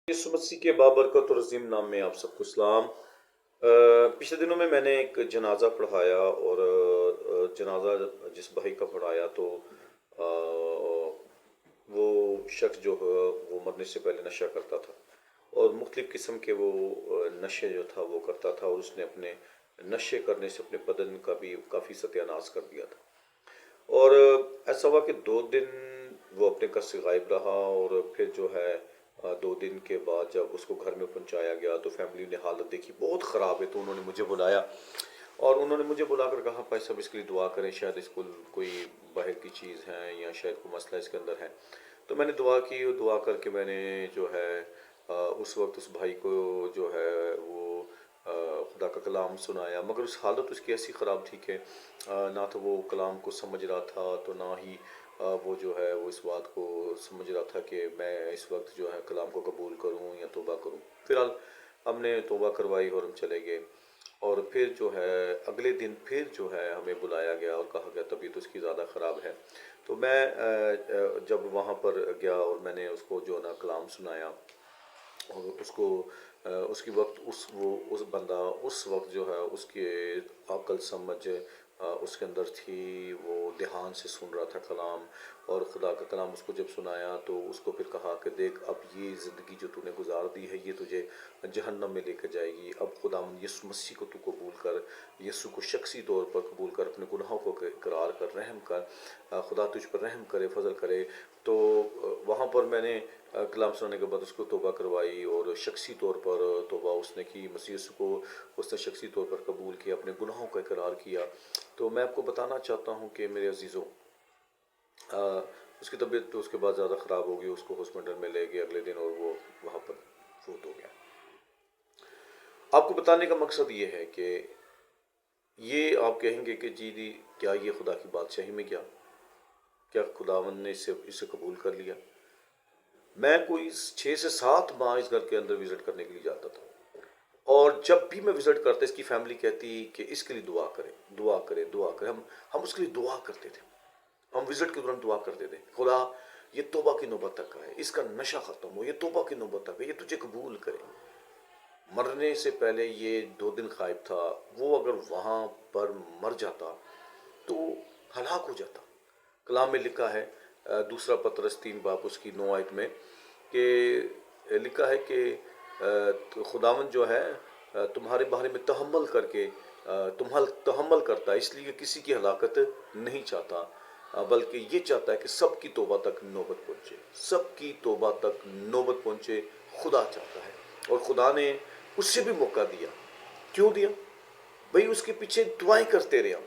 یسوع مسیح کے بابرکت اور عظیم نام میں آپ سب کو سلام۔ پچھلے دنوں میں نے ایک جنازہ پڑھایا اور جنازہ جس بھائی کا پڑھایا تو آ، وہ شخص جو ہے وہ مرنے سے پہلے نشہ کرتا تھا اور مختلف قسم کے وہ نشے جو تھا وہ کرتا تھا، اور اس نے اپنے نشے کرنے سے اپنے بدن کا بھی کافی ستیہ ناش کر دیا تھا۔ اور ایسا ہوا کہ 2 دن وہ اپنے گھر سے غائب رہا، اور پھر جو ہے 2 دن کے بعد جب اس کو گھر میں پہنچایا گیا تو فیملی نے حالت دیکھی بہت خراب ہے، تو انہوں نے مجھے بلایا اور انہوں نے مجھے بلا کر کہا بھائی صاحب اس کے لیے دعا کریں، شاید اس کو کوئی باہر کی چیز ہے یا شاید کوئی مسئلہ اس کے اندر ہے۔ تو میں نے دعا کی، اور دعا کر کے میں نے جو ہے اس وقت اس بھائی کو جو ہے وہ خدا کا کلام سنایا، مگر اس حالت اس کی ایسی خراب تھی کہ نہ تو وہ کلام کو سمجھ رہا تھا، تو نہ ہی وہ جو ہے وہ اس بات کو سمجھ رہا تھا کہ میں اس وقت جو ہے کلام کو قبول کروں یا توبہ کروں۔ فی الحال ہم نے توبہ کروائی اور ہم چلے گئے، اور پھر جو ہے اگلے دن پھر جو ہے ہمیں بلایا گیا اور کہا گیا طبیعت اس کی زیادہ خراب ہے۔ تو میں جب وہاں پر گیا اور میں نے اس کو جو نا کلام سنایا، اور اس کو اس کی وقت اس بندہ اس وقت جو ہے اس کے عقل سمجھ اس کے اندر تھی، وہ دھیان سے سن رہا تھا کلام، اور خدا کا کلام اس کو جب سنایا تو اس کو پھر کہا کہ دیکھ اب یہ زندگی جو تو نے گزار دی ہے یہ تجھے جہنم میں لے کر جائے گی، اب خداوند یسوع مسیح کو تو قبول کر، یسوع کو شخصی طور پر قبول کر، اپنے گناہوں کو اقرار کر، رحم کر، خدا تجھ پر رحم کرے، فضل کرے۔ تو وہاں پر میں نے کلام سننے کے بعد اس کو توبہ کروائی، اور شخصی طور پر توبہ اس نے کی، مسیح یسوع کو اس نے شخصی طور پر قبول کیا، اپنے گناہوں کا اقرار کیا۔ تو میں آپ کو بتانا چاہتا ہوں کہ میرے عزیزوں، اس کی طبیعت تو اس کے بعد زیادہ خراب ہو گئی، اس کو ہاسپٹل میں لے گئے اگلے دن اور وہ وہاں پر فوت ہو گیا۔ آپ کو بتانے کا مقصد یہ ہے کہ یہ آپ کہیں گے کہ جی کیا یہ خدا کی بادشاہی میں کیا خداوند نے اسے قبول کر لیا؟ میں کوئی 6 سے 7 ماہ اس گھر کے اندر وزٹ کرنے کے لیے جاتا تھا، اور جب بھی میں وزٹ کرتا اس کی فیملی کہتی کہ اس کے لیے دعا کریں، دعا کریں، دعا کریں۔ ہم اس کے لیے دعا کرتے تھے، ہم وزٹ کے دوران دعا کرتے تھے، خدا یہ توبہ کی نوبت تک آئے، اس کا نشہ ختم ہو، یہ توبہ کی نوبت تک آئے، یہ تجھے قبول کرے۔ مرنے سے پہلے یہ 2 دن غائب تھا، وہ اگر وہاں پر مر جاتا تو ہلاک ہو جاتا۔ کلام میں لکھا ہے دوسرا پطرس 3 باب اس کی 9 آیت میں کہ لکھا ہے کہ خداوند جو ہے تمہارے بارے میں تحمل کر کے تحمل کرتا ہے، اس لیے کسی کی ہلاکت نہیں چاہتا، بلکہ یہ چاہتا ہے کہ سب کی توبہ تک نوبت پہنچے، سب کی توبہ تک نوبت پہنچے، خدا چاہتا ہے۔ اور خدا نے اس سے بھی موقع دیا، کیوں دیا؟ بھئی اس کے پیچھے دعائیں کرتے رہے،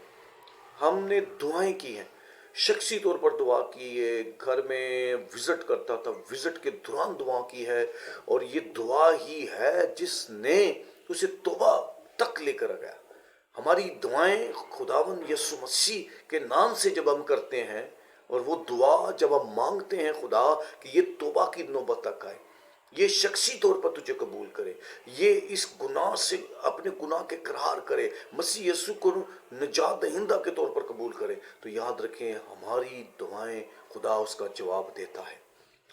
ہم نے دعائیں کی ہیں، شخصی طور پر دعا کی ہے، گھر میں وزٹ کرتا تھا، وزٹ کے دوران دعا کی ہے، اور یہ دعا ہی ہے جس نے اسے توبہ تک لے کر گیا۔ ہماری دعائیں خداوند یسوع مسیح کے نام سے جب ہم کرتے ہیں، اور وہ دعا جب ہم مانگتے ہیں خدا کہ یہ توبہ کی نوبت تک آئے، یہ شخصی طور پر تجھے قبول کرے، یہ اس گناہ سے اپنے گناہ کے اقرار کرے، مسیح یسوع کو نجات دہندہ کے طور پر قبول کرے، تو یاد رکھیں ہماری دعائیں خدا اس کا جواب دیتا ہے۔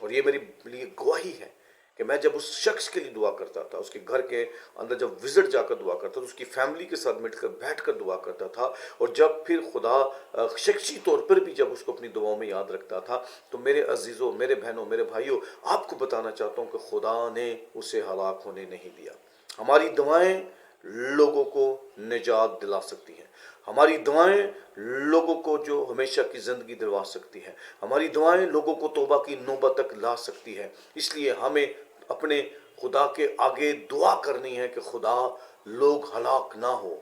اور یہ میری لیے گواہی ہے کہ میں جب اس شخص کے لیے دعا کرتا تھا، اس کے گھر کے اندر جب وزٹ جا کر دعا کرتا تھا، اس کی فیملی کے ساتھ بیٹھ کر دعا کرتا تھا، اور جب پھر خدا شخصی طور پر بھی جب اس کو اپنی دعاؤں میں یاد رکھتا تھا، تو میرے عزیزوں، میرے بہنوں، میرے بھائیوں، آپ کو بتانا چاہتا ہوں کہ خدا نے اسے ہلاک ہونے نہیں دیا۔ ہماری دعائیں لوگوں کو نجات دلا سکتی ہیں، ہماری دعائیں لوگوں کو جو ہمیشہ کی زندگی دلوا سکتی ہیں، ہماری دعائیں لوگوں کو توبہ کی نوبت تک لا سکتی ہیں۔ اس لیے ہمیں اپنے خدا کے آگے دعا کرنی ہے کہ خدا لوگ ہلاک نہ ہو،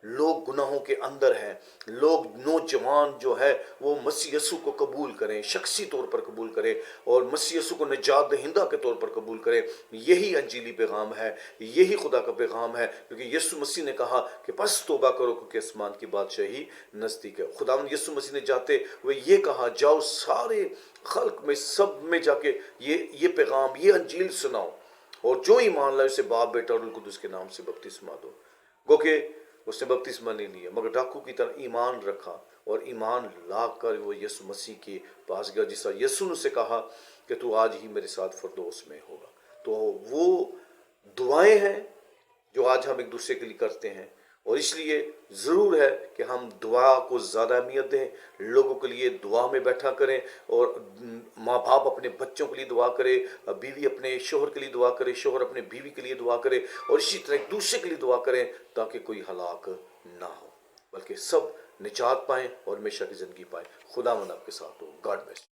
لوگ گناہوں کے اندر ہیں، لوگ نوجوان جو ہے وہ مسیح یسوع کو قبول کریں، شخصی طور پر قبول کریں، اور مسیح یسوع کو نجات دہندہ کے طور پر قبول کریں۔ یہی انجیلی پیغام ہے، یہی خدا کا پیغام ہے، کیونکہ یسوع مسیح نے کہا کہ پس توبہ کرو کیونکہ آسمان کی بادشاہی نزدیک ہے۔ خداوند یسوع مسیح نے جاتے ہوئے یہ کہا جاؤ سارے خلق میں سب میں جا کے یہ پیغام، یہ انجیل سناؤ، اور جو ایمان لائے اسے باپ بیٹا اور روح القدس کے نام سے بپتسمہ دو۔ گو کہ اس نے بپتسمہ نہیں لیا، مگر ڈاکو کی طرح ایمان رکھا، اور ایمان لا کر وہ یسوع مسیح کے پاس گیا، جس طرح یسوع نے اسے کہا کہ تو آج ہی میرے ساتھ فردوس میں ہوگا۔ تو وہ دعائیں ہیں جو آج ہم ایک دوسرے کے لیے کرتے ہیں، اور اس لیے ضرور ہے کہ ہم دعا کو زیادہ اہمیت دیں، لوگوں کے لیے دعا میں بیٹھا کریں، اور ماں باپ اپنے بچوں کے لیے دعا کرے، بیوی اپنے شوہر کے لیے دعا کرے، شوہر اپنے بیوی کے لیے دعا کرے، اور اسی طرح ایک دوسرے کے لیے دعا کریں تاکہ کوئی ہلاک نہ ہو، بلکہ سب نجات پائیں اور ہمیشہ کی زندگی پائیں۔ خدا مند آپ کے ساتھ ہو۔ God bless.